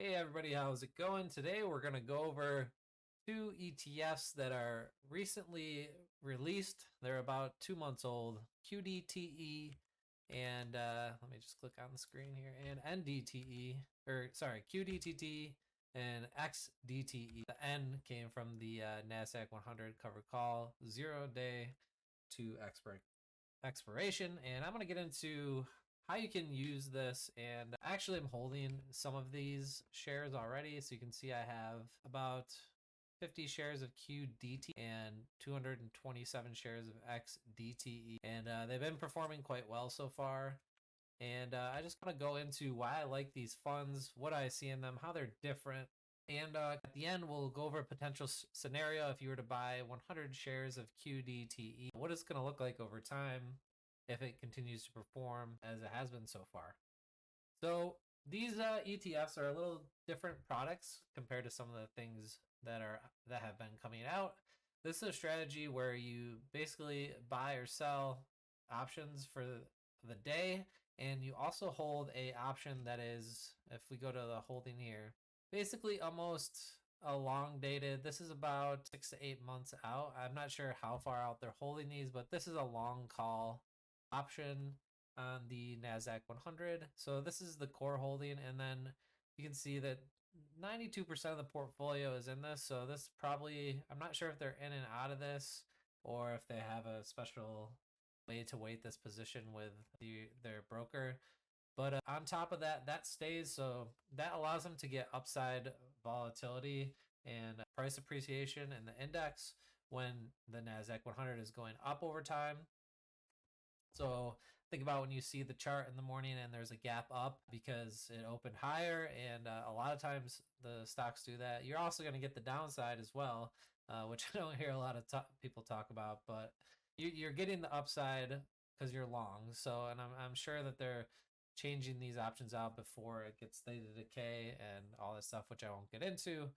Hey everybody, how's it going? Today we're going to go over two ETFs that are recently released. They're about 2 months old. QDTE and let me just click on the screen here, and NDTE, or sorry, QDTE and XDTE. The N came from the NASDAQ 100 covered call, 0 day to expiration, and I'm going to get into how you can use this. And actually I'm holding some of these shares already, so you can see I have about 50 shares of QDT and 227 shares of XDTE, and they've been performing quite well so far. And I just want to go into why I like these funds, what I see in them, how they're different. And at the end, we'll go over a potential scenario if you were to buy 100 shares of QDTE, what it's going to look like over time if it continues to perform as it has been so far. So these ETFs are a little different products compared to some of the things that have been coming out. This is a strategy where you basically buy or sell options for the day, and you also hold a option that is, if we go to the holding here, basically almost a long dated. This is about 6 to 8 months out. I'm not sure how far out they're holding these, but this is a long call option on the NASDAQ 100. So this is the core holding, and then you can see that 92% of the portfolio is in this. So this probably, I'm not sure if they're in and out of this or if they have a special way to weight this position with their broker. But on top of that, that stays. So that allows them to get upside volatility and price appreciation in the index when the NASDAQ 100 is going up over time. So think about when you see the chart in the morning and there's a gap up because it opened higher, and a lot of times the stocks do that. You're also going to get the downside as well, which I don't hear a lot of people talk about, but you're getting the upside because you're long. So, and I'm sure that they're changing these options out before it gets theta decay and all this stuff, which I won't get into.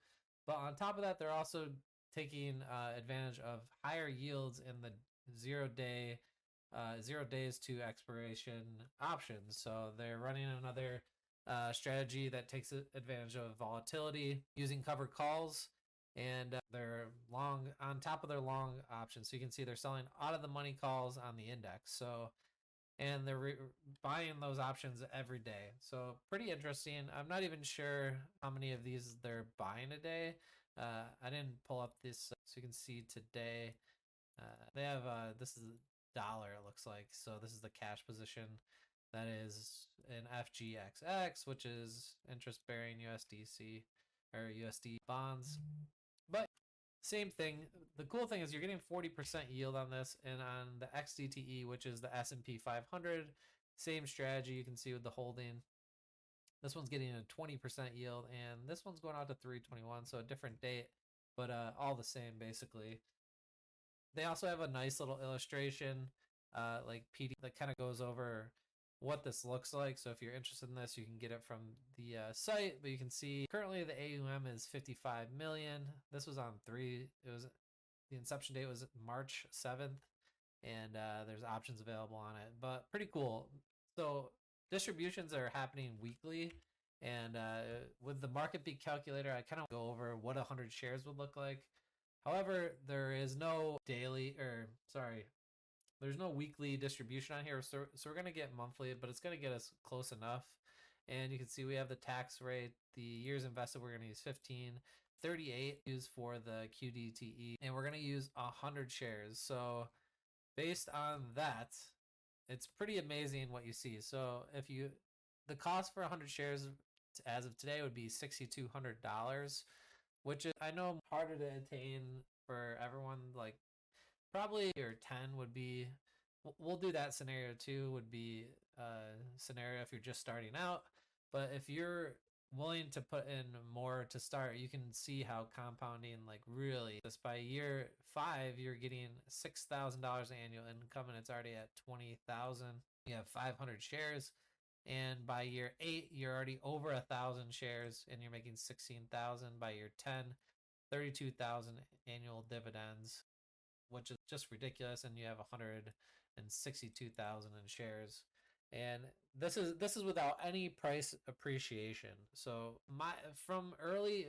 But on top of that, they're also taking advantage of higher yields in the 0 days to expiration options. So they're running another strategy that takes advantage of volatility using covered calls, and they're long on top of their long options. So you can see they're selling out of the money calls on the index. So, and they're buying those options every day. So pretty interesting. I'm not even sure how many of these they're buying a day. I didn't pull up this, so you can see today they have this is dollar, it looks like. So this is the cash position that is in FGXX, which is interest bearing USDC or USD bonds. But same thing. The cool thing is you're getting 40% yield on this, and on the XDTE, which is the S&P 500, same strategy. You can see with the holding. This one's getting a 20% yield, and this one's going out to 321, so a different date, but all the same basically. They also have a nice little illustration, like PD, that kind of goes over what this looks like. So if you're interested in this, you can get it from the site. But you can see currently the AUM is 55 million. This was on the inception date was March 7th, and there's options available on it. But pretty cool. So distributions are happening weekly. And with the market beat calculator, I kind of go over what 100 shares would look like. However, there is no there's no weekly distribution on here. So we're going to get monthly, but it's going to get us close enough. And you can see we have the tax rate. The years invested, we're going to use 15. 38 used for the QDTE, and we're going to use 100 shares. So based on that, it's pretty amazing what you see. So the cost for 100 shares as of today would be $6,200, which is, I know, harder to attain for everyone. Like probably or 10 would be, we'll do that scenario too, would be a scenario if you're just starting out. But if you're willing to put in more to start, you can see how compounding, like, really, just by year 5 you're getting $6,000 annual income, and it's already at 20,000. You have 500 shares, and by year 8 you're already over 1,000 shares and you're making 16,000. By year 10, 32,000 annual dividends, which is just ridiculous, and you have 162,000 in shares. And this is without any price appreciation. So my from early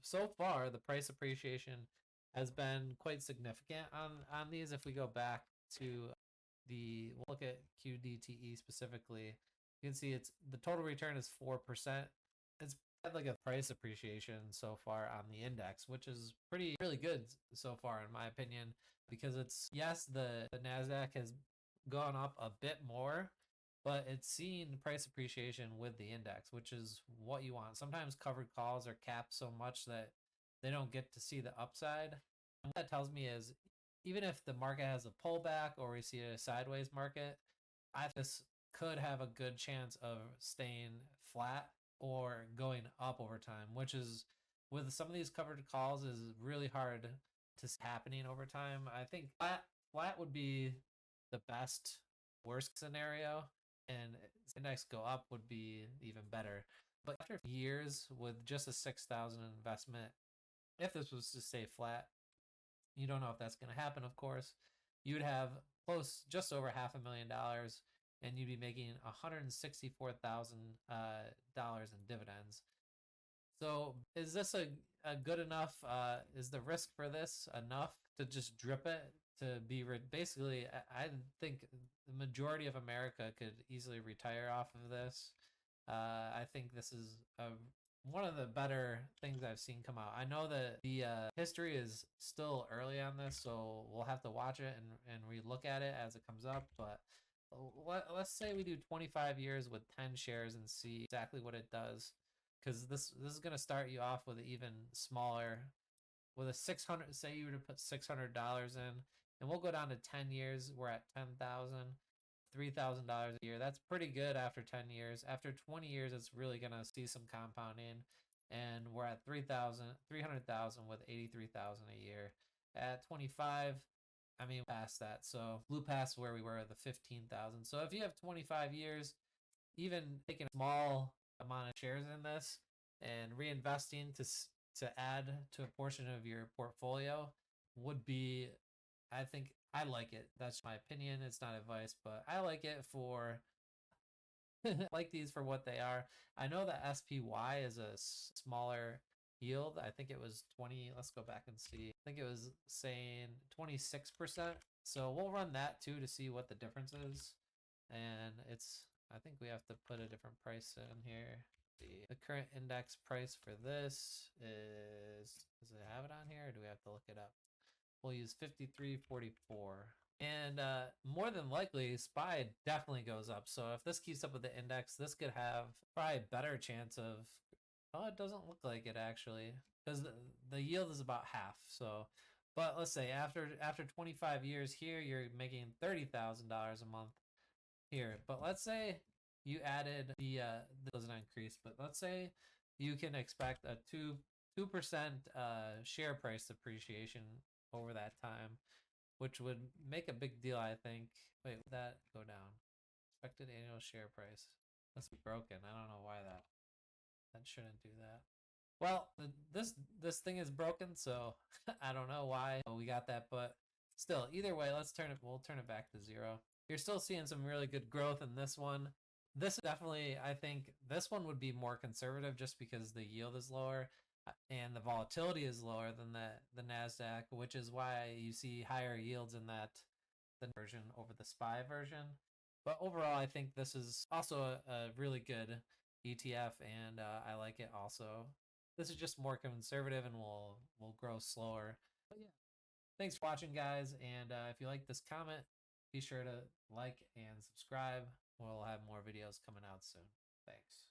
so far, the price appreciation has been quite significant on these. If we go back to we'll look at QDTE specifically, you can see it's the total return is 4%. It's had like a price appreciation so far on the index, which is pretty really good so far in my opinion, because it's yes, the Nasdaq has gone up a bit more, but it's seen price appreciation with the index, which is what you want. Sometimes covered calls are capped so much that they don't get to see the upside. And what that tells me is even if the market has a pullback or we see a sideways market, I think this could have a good chance of staying flat or going up over time, which is with some of these covered calls is really hard to see happening over time. I think flat would be the best worst scenario, and index go up would be even better. But after years with just a 6,000 investment, if this was to stay flat, you don't know if that's going to happen, of course. You would have close, just over $500,000, and you'd be making $164,000 in dividends. So, is this a good enough? Is the risk for this enough to just drip it to be basically? I think the majority of America could easily retire off of this. I think this is one of the better things I've seen come out. I know that the history is still early on this, so we'll have to watch it and relook at it as it comes up. But let's say we do 25 years with 10 shares and see exactly what it does, because this is going to start you off with an even smaller, with a 600. Say you were to put $600 in, and we'll go down to 10 years. We're at 10,000. $3,000 a year. That's pretty good after 10 years. After 20 years, it's really going to see some compounding. And we're at 300,000 with 83,000 a year. At 25, I mean, past that. So blue past where we were at the 15,000. So if you have 25 years, even taking a small amount of shares in this and reinvesting to add to a portion of your portfolio would be, I think I like it. That's my opinion. It's not advice, but I like it for like these for what they are. I know that SPY is a smaller yield. I think it was 20. Let's go back and see. I think it was saying 26%. So we'll run that too to see what the difference is. And I think we have to put a different price in here. The current index price for this does it have it on here or do we have to look it up? We'll use 53.44. And more than likely, SPY definitely goes up. So if this keeps up with the index, this could have probably a better chance of. Oh, it doesn't look like it actually, because the yield is about half. So, but let's say after 25 years here, you're making $30,000 a month here. But let's say you added this doesn't increase, but let's say you can expect a 2% share price appreciation over that time, which would make a big deal, I think. Wait, would that go down? Expected annual share price. Must be broken. I don't know why that shouldn't do that. Well, this thing is broken, so I don't know why we got that, but still, either way, we'll turn it back to 0. You're still seeing some really good growth in this one. This definitely, I think this one would be more conservative just because the yield is lower and the volatility is lower than the Nasdaq, which is why you see higher yields in that version over the SPY version. But overall, I think this is also a really good ETF, and I like it also. This is just more conservative and will grow slower. But yeah, thanks for watching, guys. And if you like this comment, be sure to like and subscribe. We'll have more videos coming out soon. Thanks.